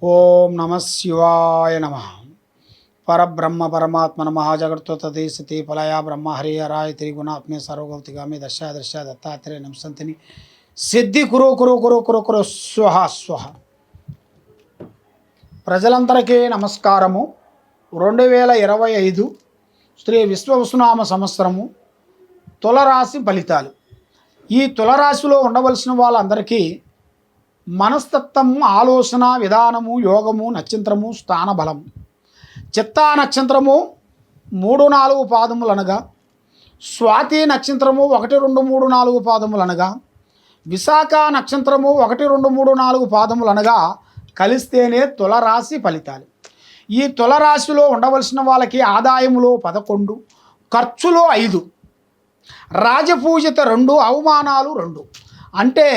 ఓం నమ శివాయ నమ. పరబ్రహ్మ పరమాత్మ నమ జగత్తుతీ సతీ ఫలయ బ్రహ్మ హరి హరాయ త్రిగుణాత్మే సర్వగౌతిగామి దశ దశ దత్తాత్రేయ నమసంతిని సిద్ధి కురు కురు కురు కురు కురు స్వహ స్వహ. ప్రజలందరికీ నమస్కారము. 2025 శ్రీ విశ్వవసునామ సంవత్సరము తులరాశి ఫలితాలు. ఈ తులరాశిలో ఉండవలసిన వాళ్ళందరికీ మనస్తత్వము, ఆలోచన విధానము, యోగము, నక్షత్రము, స్థానబలము. చిత్తా నక్షత్రము 3-4 పాదములు అనగా, స్వాతి నక్షత్రము 1-2-3-4 పాదములు అనగా, విశాఖ నక్షత్రము 1-2-3-4 పాదములు అనగా కలిస్తేనే తులరాశి ఫలితాలు. ఈ తులరాశిలో ఉండవలసిన వాళ్ళకి ఆదాయములో 11, ఖర్చులో 5, రాజపూజిత 2, అవమానాలు 2. అంటే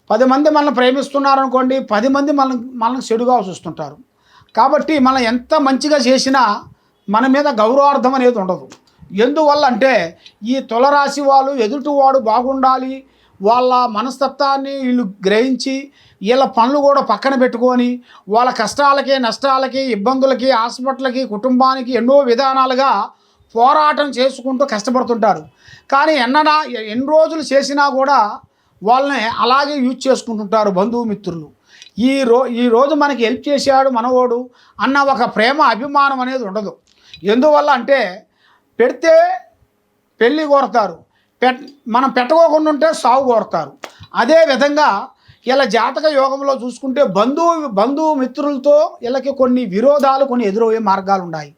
10 మంది మనల్ని ప్రేమిస్తున్నారనుకోండి, 10 మంది మనల్ని చెడుగా చూస్తుంటారు. కాబట్టి మనం ఎంత మంచిగా చేసినా మన మీద గౌరవార్థం అనేది ఉండదు. ఎందువల్ల అంటే ఈ తులరాశి వాళ్ళు ఎదుటివాడు బాగుండాలి, వాళ్ళ మనస్తత్వాన్ని వీళ్ళు గ్రహించి వీళ్ళ పనులు కూడా పక్కన పెట్టుకొని వాళ్ళ కష్టాలకి, నష్టాలకి, ఇబ్బందులకి, హాస్పిటల్కి, కుటుంబానికి ఎన్నో విధానాలుగా పోరాటం చేసుకుంటూ కష్టపడుతుంటారు. కానీ ఎన్ని రోజులు చేసినా కూడా వాళ్ళని అలాగే యూజ్ చేసుకుంటుంటారు బంధుమిత్రులు. ఈరోజు మనకి హెల్ప్ చేశాడు మనవాడు అన్న ఒక ప్రేమ, అభిమానం అనేది ఉండదు. ఎందువల్ల అంటే పెడితే పెళ్ళి కోరతారు, మనం పెట్టకోకుండా ఉంటే సాగు కోరతారు. అదేవిధంగా ఇలా జాతక యోగంలో చూసుకుంటే బంధుమిత్రులతో వీళ్ళకి కొన్ని విరోధాలు, కొన్ని ఎదురయ్యే మార్గాలు ఉన్నాయి.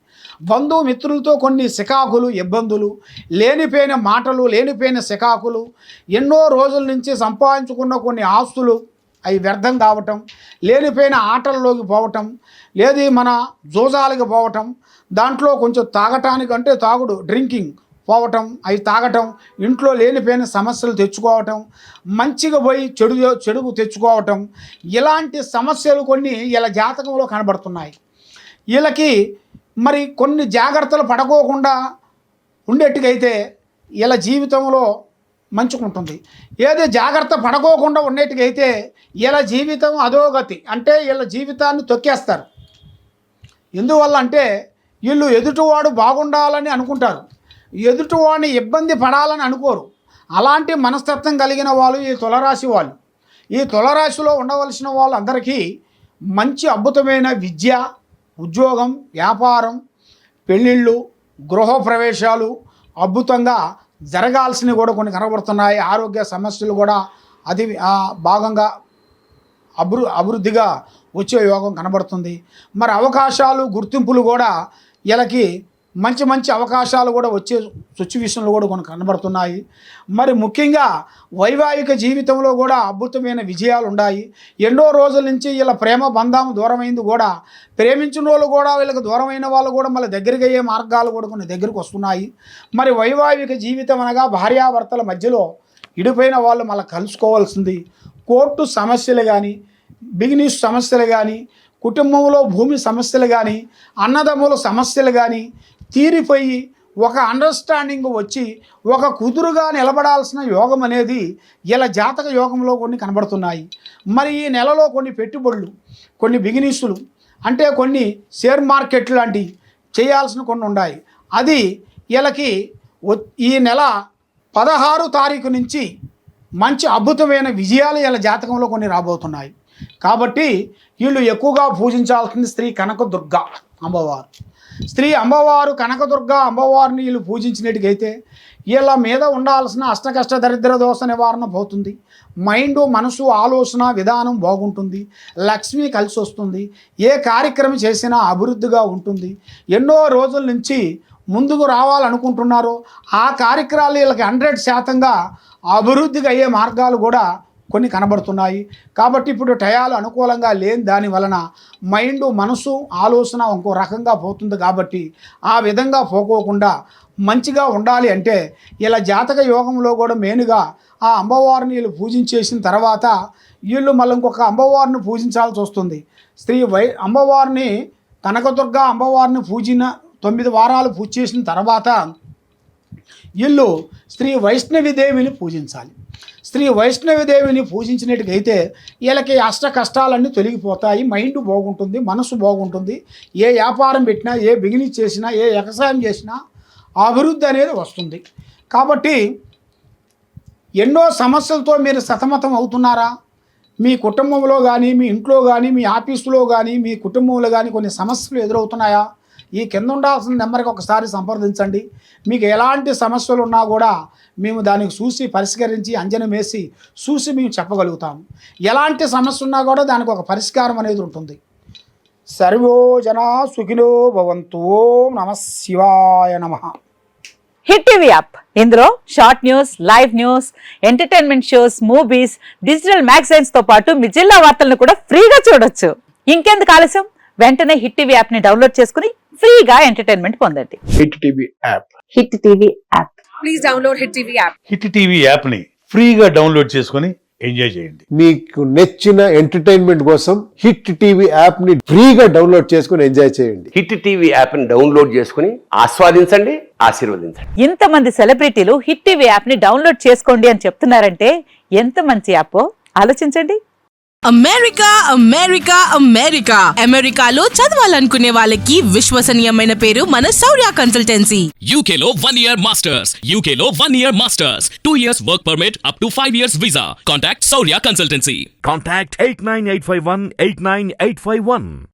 బంధుమిత్రులతో కొన్ని సికాకులు, ఇబ్బందులు, లేనిపోయిన మాటలు, లేనిపోయిన సికాకులు, ఎన్నో రోజుల నుంచి సంపాదించుకున్న కొన్ని ఆస్తులు అవి వ్యర్థం కావటం, లేనిపోయిన ఆటల్లోకి పోవటం, లేదు మన జోజాలకి పోవటం, దాంట్లో కొంచెం తాగటానికి అంటే తాగుడు, డ్రింకింగ్ పోవటం, అవి తాగటం, ఇంట్లో లేనిపోయిన సమస్యలు తెచ్చుకోవటం, మంచిగా పోయి చెడుగు తెచ్చుకోవటం, ఇలాంటి సమస్యలు కొన్ని ఇలా జాతకంలో కనబడుతున్నాయి. వీళ్ళకి మరి కొన్ని జాగ్రత్తలు పడకోకుండా ఉండేట్టుకైతే ఇలా జీవితంలో మంచుకుంటుంది. ఏది జాగ్రత్త పడకోకుండా ఉండేట్టుకైతే ఇలా జీవితం అధోగతి, అంటే వీళ్ళ జీవితాన్ని తొక్కేస్తారు. ఎందువల్ల అంటే వీళ్ళు ఎదుటివాడు బాగుండాలని అనుకుంటారు, ఎదుటివాడిని ఇబ్బంది పడాలని అనుకోరు. అలాంటి మనస్తత్వం కలిగిన వాళ్ళు ఈ తులరాశి వాళ్ళు. ఈ తులరాశిలో ఉండవలసిన వాళ్ళందరికీ మంచి అద్భుతమైన విద్య, ఉద్యోగం, వ్యాపారం, పెళ్ళిళ్ళు, గృహప్రవేశాలు అద్భుతంగా జరగాల్సినవి కూడా కొన్ని కనబడుతున్నాయి. ఆరోగ్య సమస్యలు కూడా అది భాగంగా అభివృద్ధిగా వచ్చే యోగం కనబడుతుంది. మరి అవకాశాలు, గుర్తింపులు కూడా వీళ్ళకి మంచి మంచి అవకాశాలు కూడా వచ్చే సిచ్యువేషన్లు కూడా కొన్ని కనబడుతున్నాయి. మరి ముఖ్యంగా వైవాహిక జీవితంలో కూడా అద్భుతమైన విజయాలు ఉన్నాయి. ఎన్నో రోజుల నుంచి వీళ్ళ ప్రేమ బంధం దూరమైంది కూడా, ప్రేమించిన వాళ్ళు కూడా వీళ్ళకి దూరమైన వాళ్ళు కూడా మళ్ళీ దగ్గరికి అయ్యే మార్గాలు కూడా కొన్ని దగ్గరికి వస్తున్నాయి. మరి వైవాహిక జీవితం అనగా భార్యాభర్తల మధ్యలో ఇడిపోయిన వాళ్ళు మళ్ళీ కలుసుకోవాల్సింది. కోర్టు సమస్యలు కానీ, బిజినెస్ సమస్యలు కానీ, కుటుంబంలో భూమి సమస్యలు కానీ, అన్నదమ్ముల సమస్యలు కానీ తీరిపోయి ఒక అండర్స్టాండింగ్ వచ్చి ఒక కుదురుగా నిలబడాల్సిన యోగం అనేది ఇలా జాతక యోగంలో కొన్ని కనబడుతున్నాయి. మరి ఈ నెలలో కొన్ని పెట్టుబడులు, కొన్ని బిజినెస్లు, అంటే కొన్ని షేర్ మార్కెట్ లాంటివి చేయాల్సిన కొన్ని ఉన్నాయి. అది వీళ్ళకి ఈ నెల 16 తారీఖు నుంచి మంచి అద్భుతమైన విజయాలు వీళ్ళ జాతకంలో కొన్ని రాబోతున్నాయి. కాబట్టి వీళ్ళు ఎక్కువగా పూజించాల్సింది శ్రీ కనకదుర్గ అమ్మవారు. శ్రీ అమ్మవారు కనకదుర్గ అమ్మవారిని వీళ్ళు పూజించినట్టుకైతే వీళ్ళ మీద ఉండాల్సిన అష్టకష్ట దరిద్ర దోష నివారణ పోతుంది. మైండు, మనసు, ఆలోచన విధానం బాగుంటుంది. లక్ష్మి కలిసి వస్తుంది. ఏ కార్యక్రమం చేసినా అభివృద్ధిగా ఉంటుంది. ఎన్నో రోజుల నుంచి ముందుకు రావాలనుకుంటున్నారో ఆ కార్యక్రమాలు వీళ్ళకి 100% అభివృద్ధిగా అయ్యే మార్గాలు కూడా కొన్ని కనబడుతున్నాయి. కాబట్టి ఇప్పుడు టయాలు అనుకూలంగా లేని దాని వలన మైండు, మనసు, ఆలోచన ఇంకో రకంగా పోతుంది. కాబట్టి ఆ విధంగా పోకోకుండా మంచిగా ఉండాలి అంటే ఇలా జాతక యోగంలో కూడా మెయిన్గా ఆ అమ్మవారిని వీళ్ళు పూజించేసిన తర్వాత వీళ్ళు మళ్ళీ ఇంకొక అమ్మవారిని పూజించాల్సి వస్తుంది. అమ్మవారిని కనకదుర్గ అమ్మవారిని 9 వారాలు పూజ చేసిన తర్వాత వీళ్ళు శ్రీ వైష్ణవి దేవిని పూజించాలి. శ్రీ వైష్ణవి దేవిని పూజించినట్టుగైతే వీళ్ళకి అష్ట కష్టాలన్నీ తొలగిపోతాయి, మైండ్ బాగుంటుంది, మనసు బాగుంటుంది. ఏ వ్యాపారం పెట్టినా, ఏ బిజినెస్ చేసినా, ఏ వ్యవసాయం చేసినా అభివృద్ధి అనేది వస్తుంది. కాబట్టి ఎన్నో సమస్యలతో మీరు సతమతం అవుతున్నారా? మీ కుటుంబంలో కానీ, మీ ఇంట్లో కానీ, మీ ఆఫీసులో కానీ, మీ కుటుంబంలో కానీ కొన్ని సమస్యలు ఎదురవుతున్నాయా? ఈ కింద ఉండాల్సిన నెంబర్కి ఒకసారి సంప్రదించండి. మీకు ఎలాంటి సమస్యలు ఉన్నా కూడా మేము దానికి చూసి పరిష్కరించి అంజనం వేసి చూసి మేము చెప్పగలుగుతాము. ఎలాంటి సమస్య ఉన్నా కూడా దానికి ఒక పరిష్కారం అనేది ఉంటుంది. సర్వో జనా సుఖినో భవంతు. ఓం నమః శివాయ నమః. హిట్ టీవీ యాప్, ఇందులో short news, live news, entertainment shows, movies, digital magazines తో పాటు మీ జిల్లా వార్తలను కూడా ఫ్రీగా చూడొచ్చు. ఇంకెందుకు ఆలస్యం, వెంటనే హిట్ టీవీ యాప్ ని డౌన్లోడ్ చేసుకుని ఫ్రీగా ఎంటర్టైన్మెంట్ పొందండి. Hit TV app. Hit TV app. Please download hit TV app. Hit TV app ని ఫ్రీగా డౌన్లోడ్ చేసుకొని ఎంజాయ్ చేయండి. మీకు నచ్చిన ఎంటర్టైన్మెంట్ కోసం హిట్ టీవీ యాప్ ని ఫ్రీగా డౌన్లోడ్ చేసుకొని ఎంజాయ్ చేయండి. హిట్ టీవీ యాప్ ని డౌన్లోడ్ చేసుకుని ఆస్వాదించండి, ఆశీర్వదించండి. ఇంతమంది సెలబ్రిటీలు హిట్ టీవీ యాప్ ని డౌన్లోడ్ చేసుకోండి అని చెప్తున్నారంటే ఎంత మంచి యాప్ ఆలోచించండి. అమెరికా అమెరికా అమెరికా అమెరికాలో చదవాలనుకునే వాళ్ళకి విశ్వసనీయమైన పేరు మన శౌర్య కన్సల్టెన్సీ. UK లో 1 year masters. UK లో 1 year masters. 2 years work permit up to 5 years visa. Contact Saurya Consultancy. Contact 89851 89851.